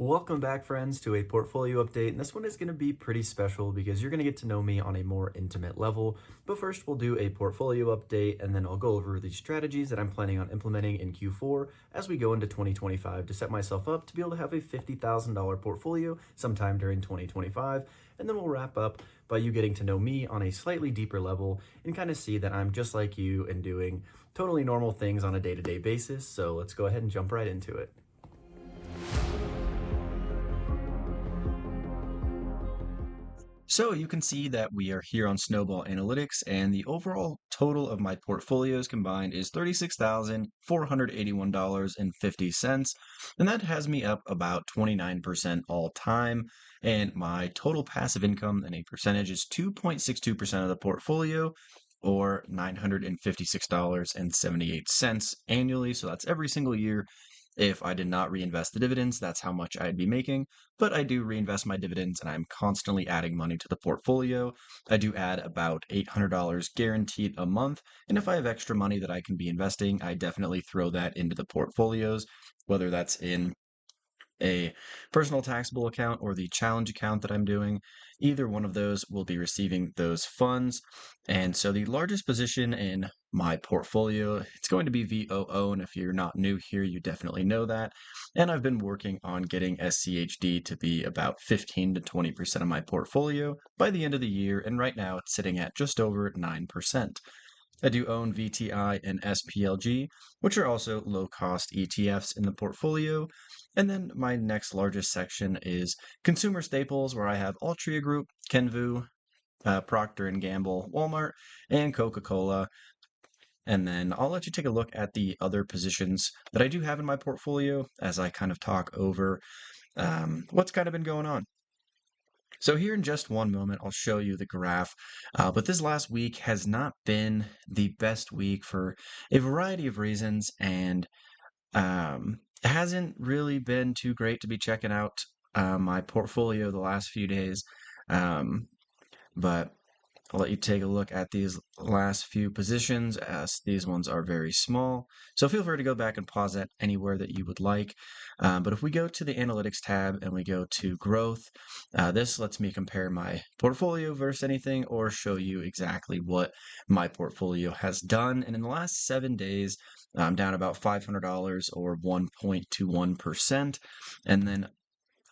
Welcome back, friends, to a portfolio update. And this one is going to be pretty special because you're going to get to know me on a more intimate level. But first, we'll do a portfolio update, and then I'll go over the strategies that I'm planning on implementing in Q4 as we go into 2025 to set myself up to be able to have a $50,000 portfolio sometime during 2025. And then we'll wrap up by you getting to know me on a slightly deeper level and kind of see that I'm just like you and doing totally normal things on a day-to-day basis. So let's go ahead and jump right into it. So you can see that we are here on Snowball Analytics, and the overall total of my portfolios combined is $36,481.50. And that has me up about 29% all time. And my total passive income in a percentage is 2.62% of the portfolio, or $956.78 annually. So that's every single year. If I did not reinvest the dividends, that's how much I'd be making. But I do reinvest my dividends and I'm constantly adding money to the portfolio. I do add about $800 guaranteed a month. And if I have extra money that I can be investing, I definitely throw that into the portfolios, whether that's in a personal taxable account or the challenge account that I'm doing. Either one of those will be receiving those funds. And so the largest position in my portfolio, it's going to be VOO. And if you're not new here, you definitely know that. And I've been working on getting SCHD to be about 15 to 20% of my portfolio by the end of the year. And right now it's sitting at just over 9%. I do own VTI and SPLG, which are also low-cost ETFs in the portfolio. And then my next largest section is consumer staples, where I have Altria Group, Kenvue, Procter and Gamble, Walmart, and Coca-Cola. And then I'll let you take a look at the other positions that I do have in my portfolio as I kind of talk over what's kind of been going on. So here in just one moment, I'll show you the graph. But this last week has not been the best week for a variety of reasons, and it hasn't really been too great to be checking out my portfolio the last few days. Um, but I'll let you take a look at these last few positions as these ones are very small. So feel free to go back and pause that anywhere that you would like. But if we go to the analytics tab and we go to growth, this lets me compare my portfolio versus anything or show you exactly what my portfolio has done. And in the last 7 days, I'm down about $500 or 1.21%. And then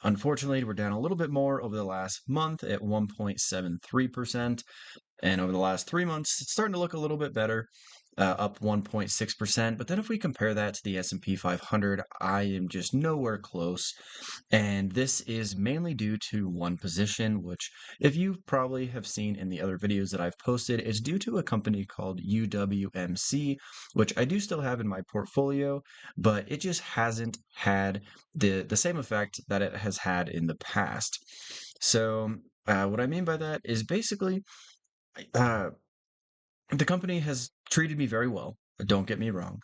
unfortunately, we're down a little bit more over the last month at 1.73%. And over the last 3 months, it's starting to look a little bit better, up 1.6%. But then if we compare that to the S&P 500, I am just nowhere close. And this is mainly due to one position, which if you probably have seen in the other videos that I've posted, is due to a company called UWMC, which I do still have in my portfolio, but it just hasn't had the same effect that it has had in the past. So what I mean by that is basically uh, the company has treated me very well. Don't get me wrong.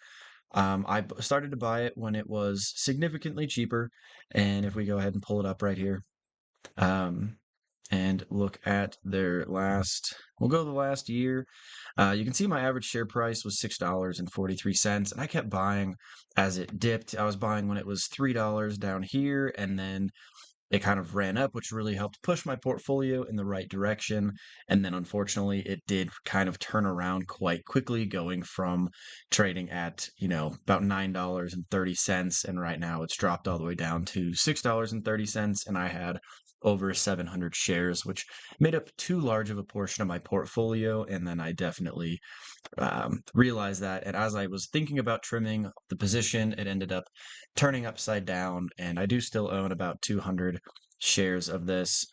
Started to buy it when it was significantly cheaper. And if we go ahead and pull it up right here, um, and look at their last, we'll go the last year. You can see my average share price was $6.43, and I kept buying as it dipped. I was buying when it was $3 down here, and then it kind of ran up, which really helped push my portfolio in the right direction. And then unfortunately, it did kind of turn around quite quickly, going from trading at, about $9.30. And right now it's dropped all the way down to $6.30. And I had over 700 shares, which made up too large of a portion of my portfolio. And then I definitely realized that. And as I was thinking about trimming the position, it ended up turning upside down. And I do still own about 200 shares of this,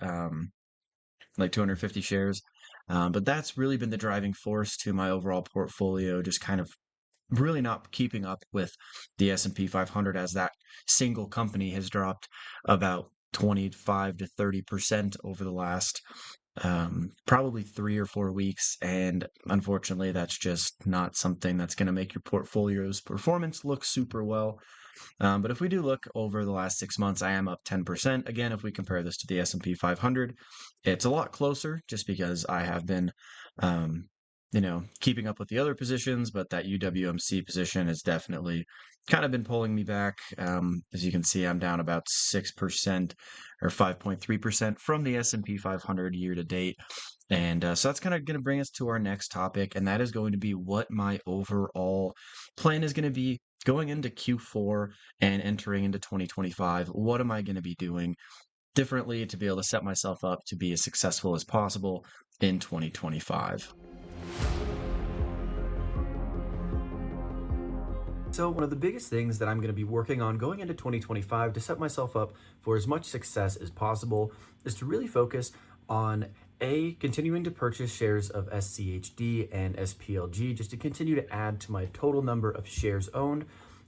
like 250 shares. But that's really been the driving force to my overall portfolio, just kind of really not keeping up with the S&P 500, as that single company has dropped about 25 to 30% over the last probably 3 or 4 weeks. And unfortunately, that's just not something that's going to make your portfolio's performance look super well. But if we do look over the last 6 months, I am up 10%. Again, if we compare this to the S&P 500, it's a lot closer just because I have been, keeping up with the other positions, but that UWMC position is definitely kind of been pulling me back. As you can see, I'm down about 6% or 5.3% from the S&P 500 year to date. And so that's kind of going to bring us to our next topic, and that is going to be what my overall plan is going to be going into Q4 and entering into 2025. What am I going to be doing differently to be able to set myself up to be as successful as possible in 2025? So, one of the biggest things that I'm going to be working on going into 2025 to set myself up for as much success as possible is to really focus on continuing to purchase shares of SCHD and SPLG just to continue to add to my total number of shares owned.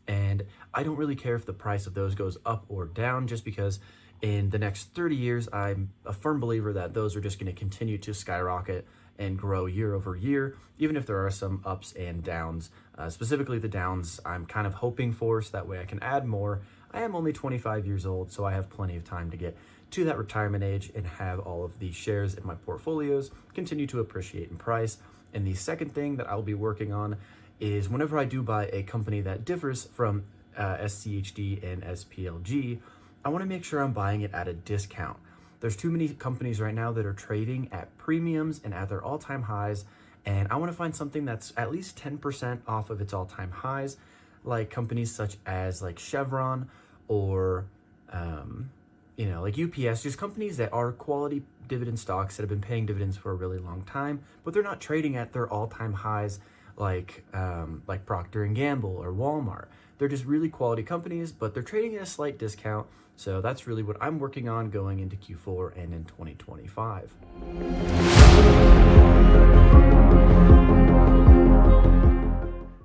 And I don't really care if the price of those goes up or down, just because in the next 30 years, I'm a firm believer that those are just going to continue to skyrocket and grow year over year, even if there are some ups and downs. Specifically, the downs I'm kind of hoping for, so that way I can add more. I am only 25 years old, so I have plenty of time to get to that retirement age and have all of these shares in my portfolios continue to appreciate in price. And the second thing that I'll be working on is whenever I do buy a company that differs from SCHD and SPLG, I want to make sure I'm buying it at a discount. There's too many companies right now that are trading at premiums and at their all-time highs, and I want to find something that's at least 10% off of its all-time highs, like companies such as like Chevron or like UPS, just companies that are quality dividend stocks that have been paying dividends for a really long time, but they're not trading at their all-time highs like Procter and Gamble or Walmart. They're just really quality companies, but they're trading at a slight discount. So that's really what I'm working on going into Q4 and in 2025.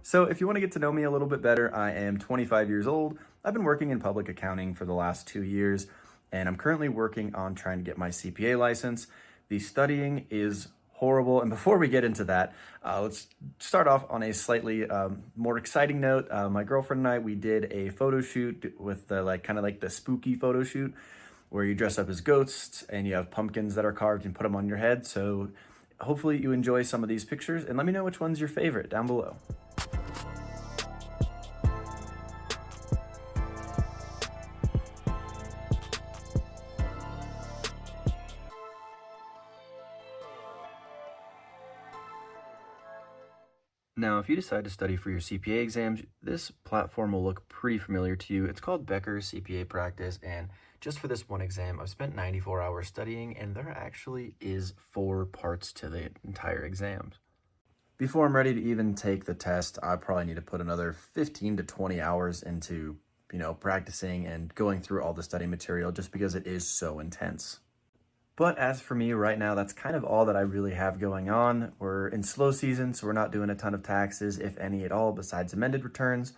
So if you want to get to know me a little bit better, I am 25 years old. I've been working in public accounting for the last 2 years, and I'm currently working on trying to get my CPA license. The studying is horrible. And before we get into that, let's start off on a slightly more exciting note. My girlfriend and I, we did a photo shoot with kind of like the spooky photo shoot where you dress up as ghosts and you have pumpkins that are carved and put them on your head. So hopefully you enjoy some of these pictures, and let me know which one's your favorite down below. Now, if you decide to study for your CPA exams, this platform will look pretty familiar to you. It's called Becker's CPA Practice, and just for this one exam, I've spent 94 hours studying, and there actually is 4 parts to the entire exam. Before I'm ready to even take the test, I probably need to put another 15 to 20 hours into, practicing and going through all the study material just because it is so intense. But as for me right now, that's kind of all that I really have going on. We're in slow season, so we're not doing a ton of taxes, if any at all, besides amended returns.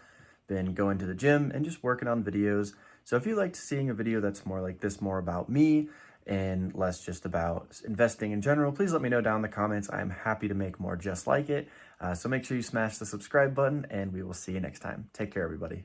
Been going to the gym and just working on videos. So if you liked seeing a video that's more like this, more about me and less just about investing in general, please let me know down in the comments. I am happy to make more just like it. So make sure you smash the subscribe button, and we will see you next time. Take care, everybody.